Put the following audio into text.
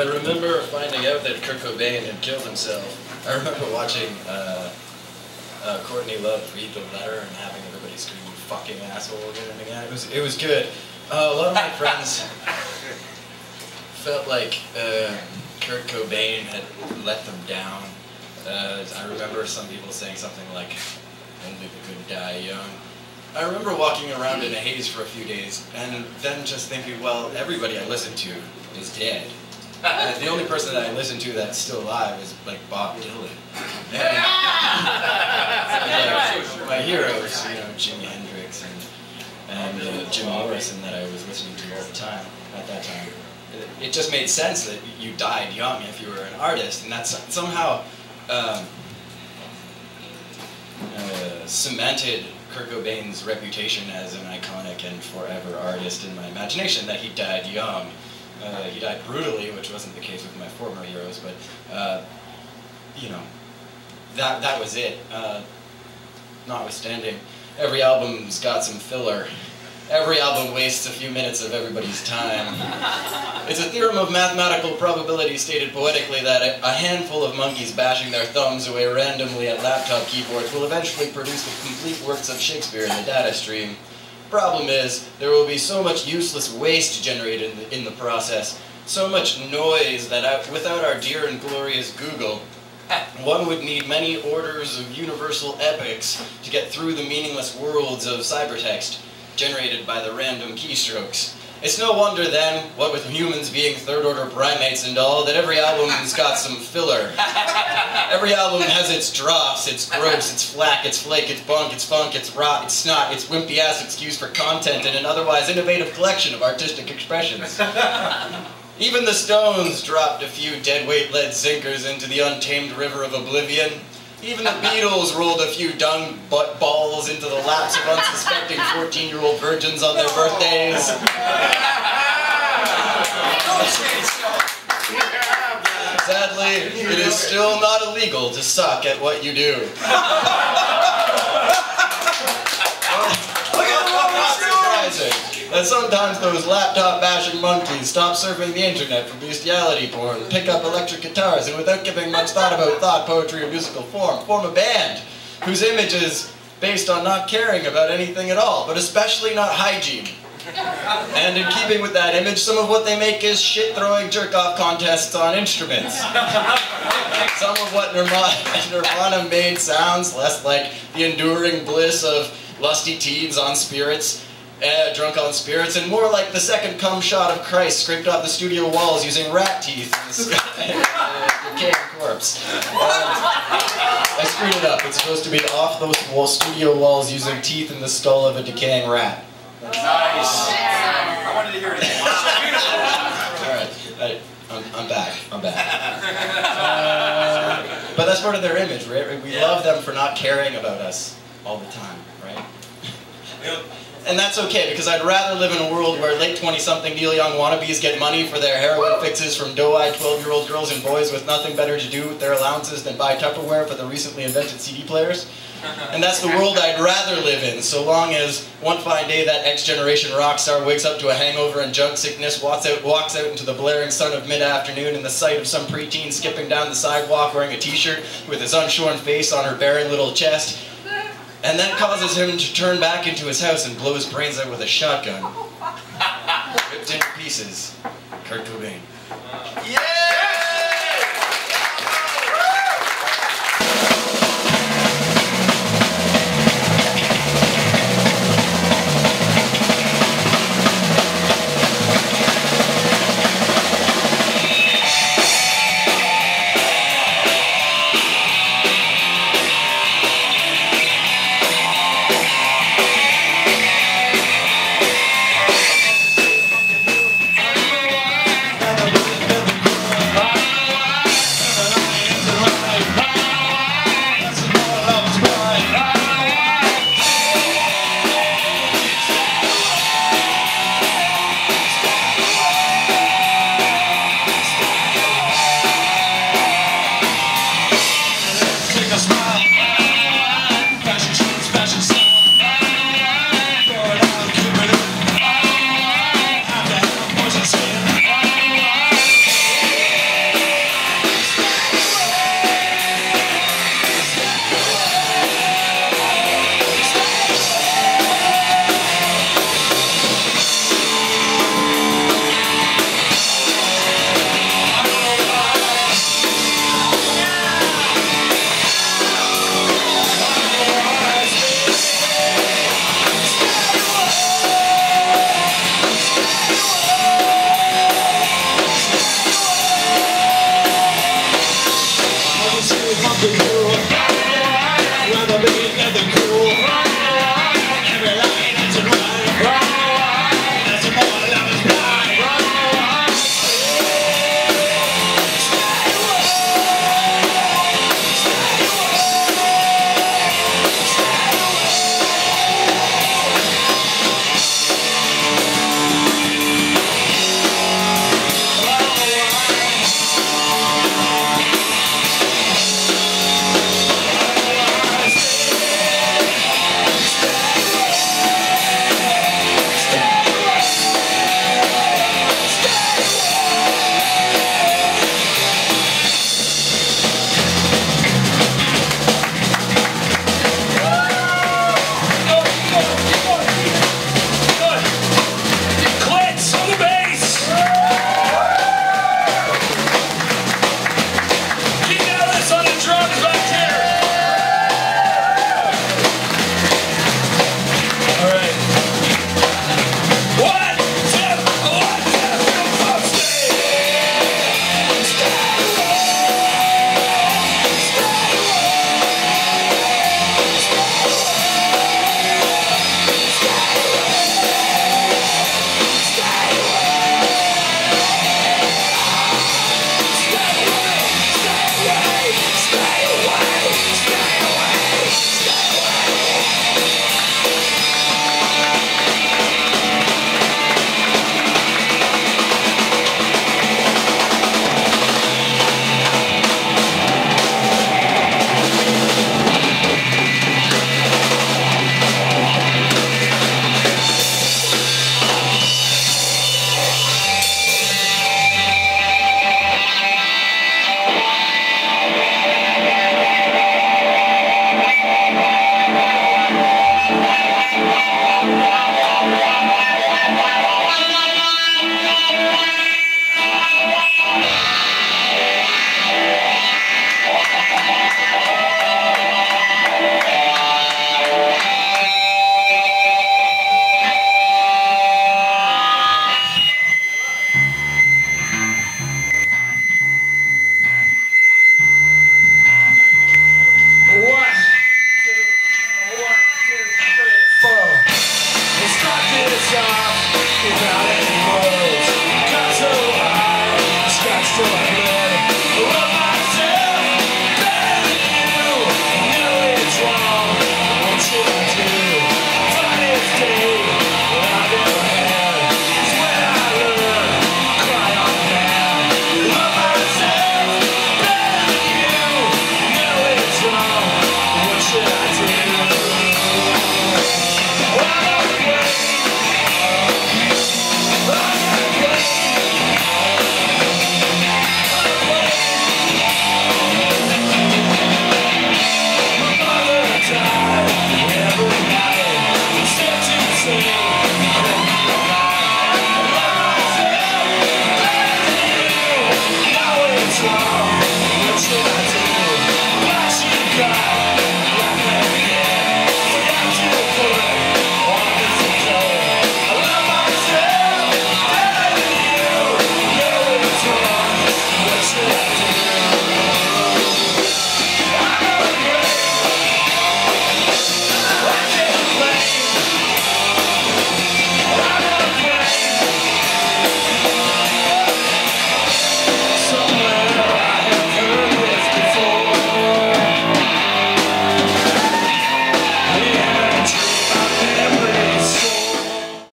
I remember finding out that Kurt Cobain had killed himself. I remember watching Courtney Love read the letter and having everybody scream "fucking asshole" again and again. It was good. A lot of my friends felt like Kurt Cobain had let them down. I remember some people saying something like, "Only the good die young." I remember walking around in a haze for a few days, and then just thinking, well, everybody I listened to is dead. The only person that I listen to that's still alive is like Bob Dylan. And, my heroes, you know, Jimi Hendrix and Jim Morrison that I was listening to all the time at that time. It just made sense that you died young if you were an artist, and that's somehow cemented Kurt Cobain's reputation as an iconic and forever artist in my imagination, that he died young. He died brutally, which wasn't the case with my former heroes, but, you know, that was it. Notwithstanding, every album's got some filler. Every album wastes a few minutes of everybody's time. It's a theorem of mathematical probability stated poetically that a handful of monkeys bashing their thumbs away randomly at laptop keyboards will eventually produce the complete works of Shakespeare in the data stream. Problem is, there will be so much useless waste generated in the process, so much noise that without our dear and glorious Google, one would need many orders of universal epics to get through the meaningless worlds of cybertext generated by the random keystrokes. It's no wonder then, what with humans being third-order primates and all, that every album's got some filler. Every album has its dross, it's gross, it's flack, it's flake, it's bunk, it's funk, it's rot, it's snot, it's wimpy-ass excuse for content and an otherwise innovative collection of artistic expressions. Even the Stones dropped a few deadweight lead sinkers into the untamed river of oblivion. Even the Beatles rolled a few dung butt balls into the laps of unsuspecting 14-year-old virgins on their birthdays. Sadly, it is still not illegal to suck at what you do. Surprising that sometimes those laptop-bashing monkeys stop surfing the internet for bestiality porn, pick up electric guitars, and without giving much thought about thought, poetry, or musical form a band whose image is based on not caring about anything at all, but especially not hygiene. And in keeping with that image, some of what they make is shit-throwing jerk-off contests on instruments. Some of what Nirvana made sounds less like the enduring bliss of lusty teens on spirits, drunk on spirits, and more like the second cum shot of Christ scraped off the studio walls using rat teeth and a decaying corpse. I screwed it up. It's supposed to be off those studio walls using teeth in the skull of a decaying rat. Nice. I wanted to hear it. Alright, I'm back. But that's part of their image, right? We love them for not caring about us all the time, right? And that's okay, because I'd rather live in a world where late 20-something Neil Young wannabes get money for their heroin fixes from doe-eyed 12-year-old girls and boys with nothing better to do with their allowances than buy Tupperware for the recently invented CD players. And that's the world I'd rather live in, so long as one fine day that X-generation rock star wakes up to a hangover and junk sickness, walks out into the blaring sun of mid-afternoon in the sight of some preteen skipping down the sidewalk wearing a t-shirt with his unshorn face on her barren little chest, and that causes him to turn back into his house and blow his brains out with a shotgun. Ripped into pieces. Kurt Cobain. Yeah!